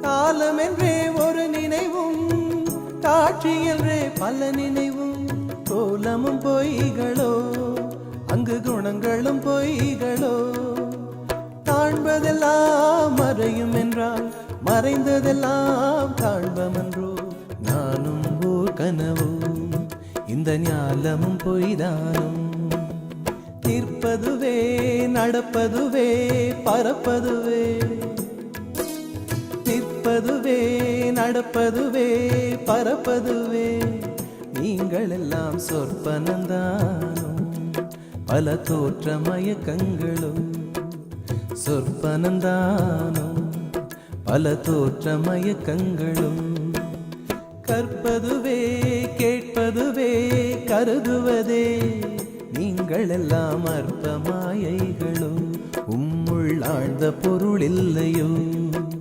காலம் என்றே ஒரு நினைவும், காட்சி என்றே பல நினைவும், கோலமும் பொய்களோ, அங்கு குணங்களும் பொய்களோ. காண்பதெல்லாம் மறையும் என்றால் மறைந்ததெல்லாம் காண்பமன்றோ. நானும் ஓர் கனவோ, இந்த ஞாலமும் பொய்தானும். நிற்பதுவே நடப்பதுவே பறப்பதுவே, நிற்பதுவே நடப்பதுவே பறப்பதுவே. நீங்கள் எல்லாம் சொற்பனந்தானும், பல தோற்ற மயக்கங்களும். சொற்பனந்தானும், பல தோற்ற மயக்கங்களும். கற்பதுவே கேட்பதுவே கருதுவதே, நீங்கள் எல்லாம் அற்ப மாயைகளோ. உம்முள் ஆழ்ந்த பொருள் இல்லையோ.